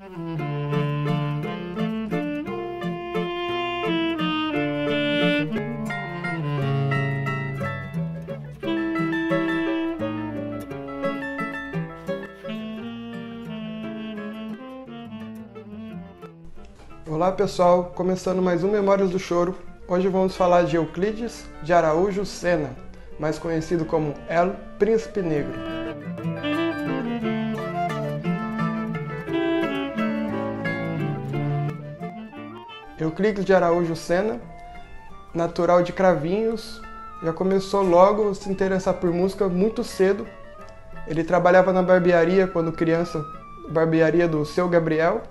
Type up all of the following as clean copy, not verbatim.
Olá pessoal, começando mais um Memórias do Choro. Hoje vamos falar de Euclides de Araújo Sena, mais conhecido como El Príncipe Negro. Euclides de Araújo Sena, natural de Cravinhos, já começou logo a se interessar por música muito cedo. Ele trabalhava na barbearia quando criança, barbearia do Seu Gabriel,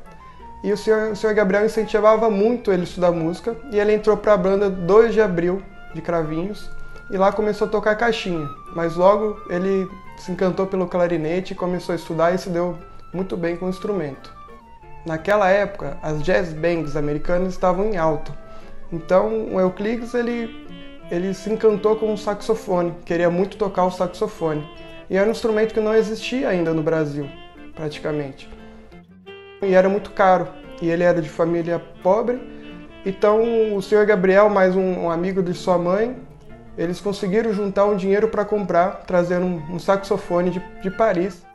e o Sr. Gabriel incentivava muito ele a estudar música, e ele entrou para a banda 2 de Abril, de Cravinhos, e lá começou a tocar caixinha, mas logo ele se encantou pelo clarinete, começou a estudar e se deu muito bem com o instrumento. Naquela época, as jazz bands americanas estavam em alta, então o Euclides ele se encantou com o saxofone, queria muito tocar o saxofone, e era um instrumento que não existia ainda no Brasil, praticamente. E era muito caro, e ele era de família pobre, então o Sr. Gabriel, mais um amigo de sua mãe, eles conseguiram juntar um dinheiro para comprar, trazendo um saxofone de Paris.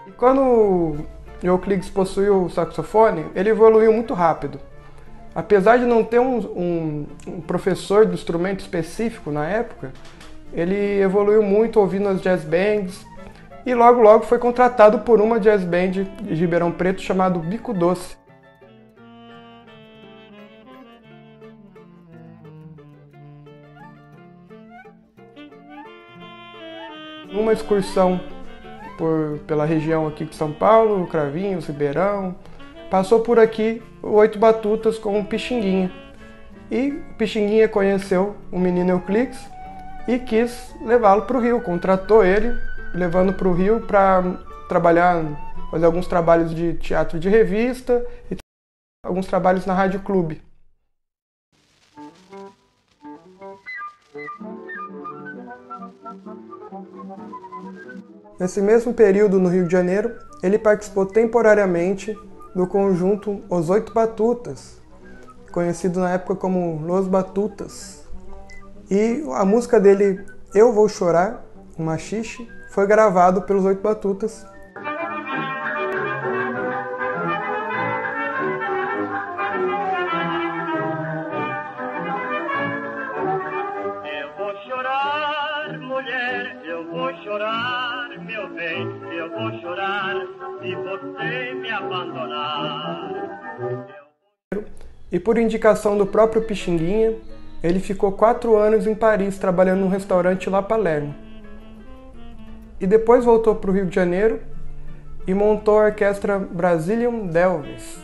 E quando o Euclides possuiu o saxofone, ele evoluiu muito rápido. Apesar de não ter um professor do instrumento específico na época, ele evoluiu muito ouvindo as jazz bands e logo foi contratado por uma jazz band de Ribeirão Preto chamada Bico Doce. Numa excursão pela região aqui de São Paulo, Cravinhos, Ribeirão, passou por aqui o Oito Batutas com o Pixinguinha. E o Pixinguinha conheceu o menino Euclides e quis levá-lo para o Rio, contratou ele, levando para o Rio para trabalhar, fazer alguns trabalhos de teatro de revista e alguns trabalhos na Rádio Clube. Nesse mesmo período, no Rio de Janeiro, ele participou temporariamente do conjunto Os Oito Batutas, conhecido na época como Los Batutas. E a música dele, Eu Vou Chorar, um machixe, foi gravado pelos Oito Batutas. Eu vou chorar, mulher, eu vou chorar, meu bem, eu vou chorar se você me abandonar. E por indicação do próprio Pixinguinha, ele ficou 4 anos em Paris, trabalhando num restaurante lá Palermo. E depois voltou para o Rio de Janeiro e montou a orquestra Brazilian Delvis.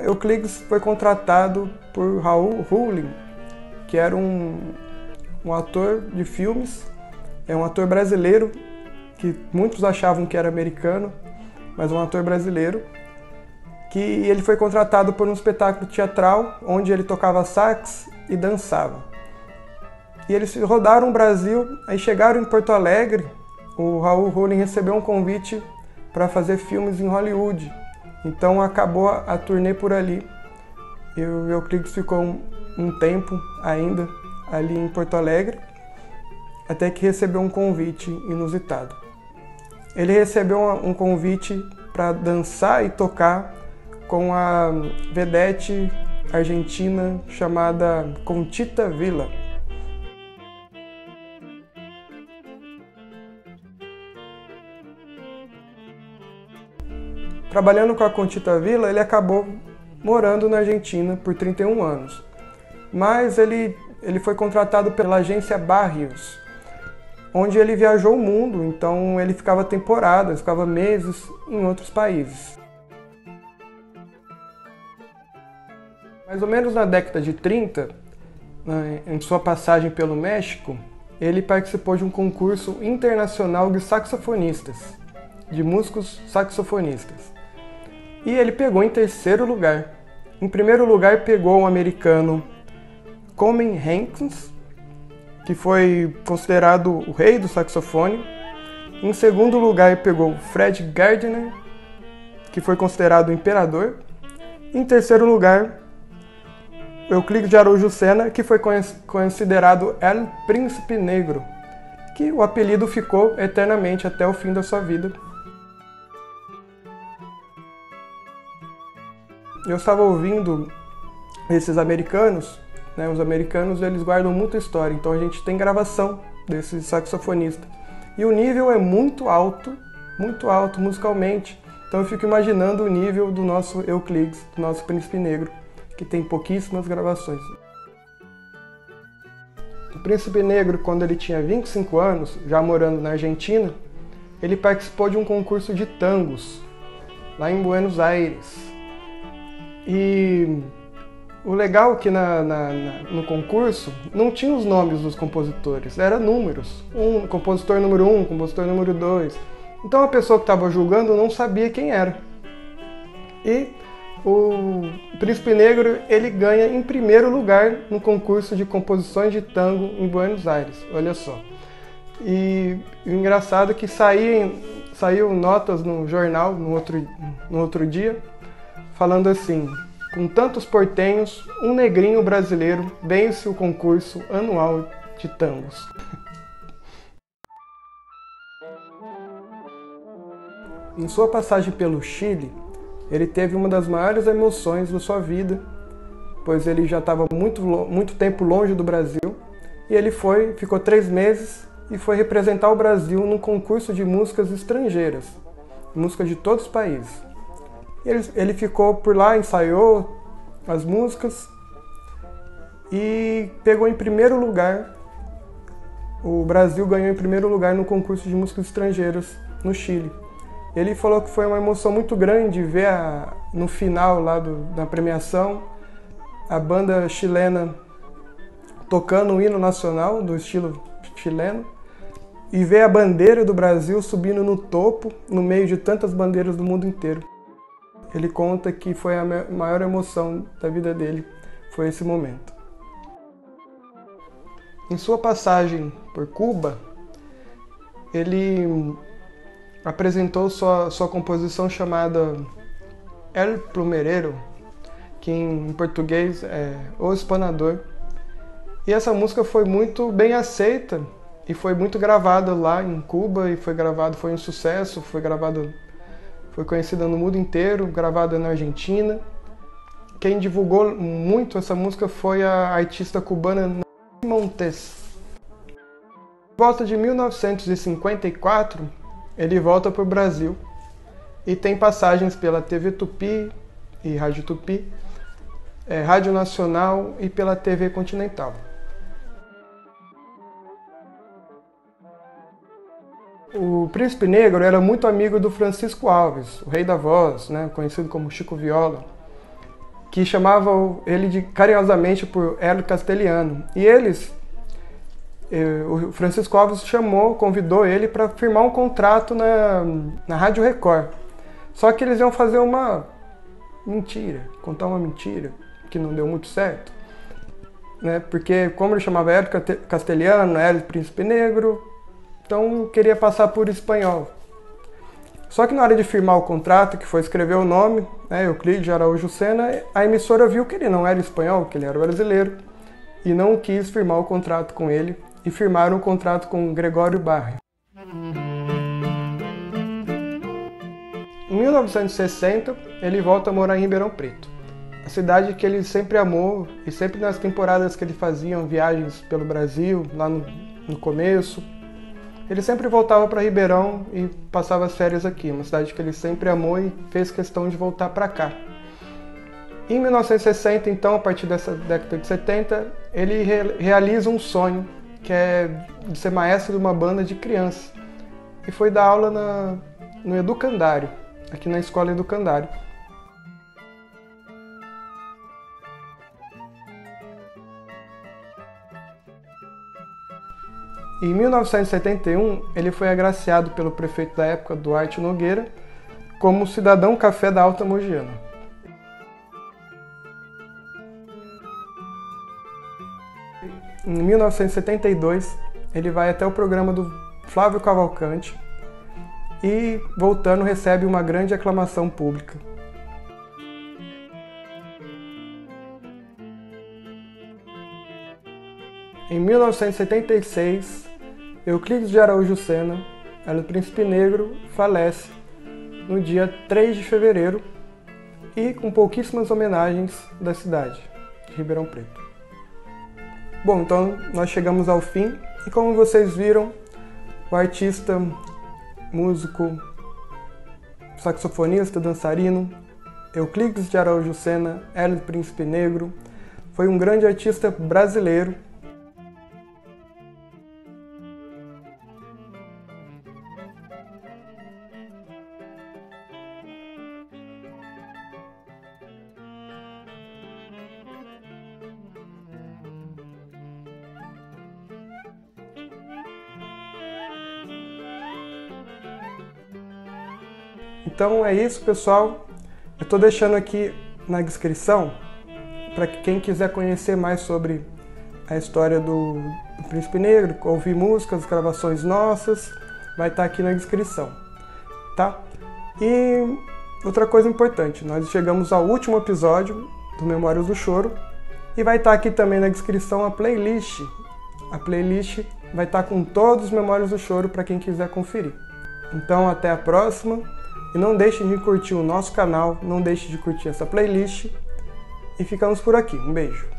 Euclides foi contratado por Raul Ruling, que era um ator de filmes. É um ator brasileiro, que muitos achavam que era americano, mas um ator brasileiro, que ele foi contratado por um espetáculo teatral, onde ele tocava sax e dançava. E eles rodaram o Brasil, aí chegaram em Porto Alegre, o Raul Ruling recebeu um convite para fazer filmes em Hollywood. Então acabou a turnê por ali, e o Euclides ficou um tempo ainda ali em Porto Alegre, até que recebeu um convite inusitado. Ele recebeu um convite para dançar e tocar com a vedete argentina chamada Conchita Villa. Trabalhando com a Conchita Villa, ele acabou morando na Argentina por 31 anos. Mas ele foi contratado pela agência Barrios, onde ele viajou o mundo, então ele ficava temporadas, ficava meses em outros países. Mais ou menos na década de 30, em sua passagem pelo México, ele participou de um concurso internacional de saxofonistas. de músicos saxofonistas. E ele pegou em terceiro lugar. Em primeiro lugar pegou o americano Coleman Hawkins, que foi considerado o rei do saxofone. Em segundo lugar pegou Fred Gardner, que foi considerado o imperador. Em terceiro lugar, Euclides de Araújo Sena, que foi considerado El Príncipe Negro, que o apelido ficou eternamente até o fim da sua vida. Eu estava ouvindo esses americanos, né? Os americanos eles guardam muita história, então a gente tem gravação desse saxofonista. E o nível é muito alto musicalmente. Então eu fico imaginando o nível do nosso Euclides, do nosso Príncipe Negro, que tem pouquíssimas gravações. O Príncipe Negro, quando ele tinha 25 anos, já morando na Argentina, ele participou de um concurso de tangos, lá em Buenos Aires. E o legal é que no concurso não tinha os nomes dos compositores, eram números. Compositor número 1, compositor número 2. Então a pessoa que estava julgando não sabia quem era. E o Príncipe Negro ele ganha em primeiro lugar no concurso de composições de tango em Buenos Aires, olha só. E o engraçado é que saíram notas no jornal no outro dia, falando assim: com tantos portenhos, um negrinho brasileiro vence o concurso anual de tangos. Em sua passagem pelo Chile, ele teve uma das maiores emoções da sua vida, pois ele já estava muito tempo longe do Brasil, e ele ficou 3 meses e foi representar o Brasil num concurso de músicas estrangeiras, músicas de todos os países. Ele ficou por lá, ensaiou as músicas e pegou em primeiro lugar. O Brasil ganhou em primeiro lugar no concurso de músicas estrangeiras no Chile. Ele falou que foi uma emoção muito grande ver no final lá da premiação a banda chilena tocando o hino nacional do estilo chileno e ver a bandeira do Brasil subindo no topo, no meio de tantas bandeiras do mundo inteiro. Ele conta que foi a maior emoção da vida dele, foi esse momento. Em sua passagem por Cuba, ele apresentou sua composição chamada El Plumereiro, que em português é O Espanador. E essa música foi muito bem aceita e foi muito gravada lá em Cuba, e foi um sucesso, foi conhecida no mundo inteiro, gravada na Argentina. Quem divulgou muito essa música foi a artista cubana Nancy Montes. Por volta de 1954, ele volta para o Brasil e tem passagens pela TV Tupi e Rádio Tupi, Rádio Nacional e pela TV Continental. O Príncipe Negro era muito amigo do Francisco Alves, o rei da voz, né, conhecido como Chico Viola, que chamava ele carinhosamente por Hélio Castelhano. E o Francisco Alves convidou ele para firmar um contrato na Rádio Record. Só que eles iam fazer contar uma mentira, que não deu muito certo. Né? Porque como ele chamava Hélio Castelhano, Hélio Príncipe Negro, então queria passar por espanhol. Só que na hora de firmar o contrato, que foi escrever o nome, né, Euclides de Araújo Sena, a emissora viu que ele não era espanhol, que ele era brasileiro, e não quis firmar o contrato com ele, e firmaram o contrato com Gregório Barri. Em 1960, ele volta a morar em Ribeirão Preto, a cidade que ele sempre amou, e sempre nas temporadas que ele fazia viagens pelo Brasil, lá no começo, ele sempre voltava para Ribeirão e passava as férias aqui, uma cidade que ele sempre amou e fez questão de voltar para cá. Em 1960, então, a partir dessa década de 70, ele realiza um sonho, que é de ser maestro de uma banda de crianças. E foi dar aula no Educandário, aqui na Escola Educandário. Em 1971, ele foi agraciado pelo prefeito da época, Duarte Nogueira, como cidadão café da Alta Mogiana. Em 1972, ele vai até o programa do Flávio Cavalcante e, voltando, recebe uma grande aclamação pública. Em 1976, Euclides de Araújo Sena, El Príncipe Negro, falece no dia 3 de fevereiro e com pouquíssimas homenagens da cidade de Ribeirão Preto. Bom, então nós chegamos ao fim e, como vocês viram, o artista, músico, saxofonista, dançarino, Euclides de Araújo Sena, El Príncipe Negro, foi um grande artista brasileiro. Então é isso, pessoal. Eu estou deixando aqui na descrição para quem quiser conhecer mais sobre a história do Príncipe Negro, ouvir músicas, gravações nossas, vai estar aqui na descrição, tá? E outra coisa importante, nós chegamos ao último episódio do Memórias do Choro e vai estar aqui também na descrição a playlist. A playlist vai estar com todos os Memórias do Choro para quem quiser conferir. Então até a próxima. E não deixe de curtir o nosso canal, não deixe de curtir essa playlist. E ficamos por aqui. Um beijo.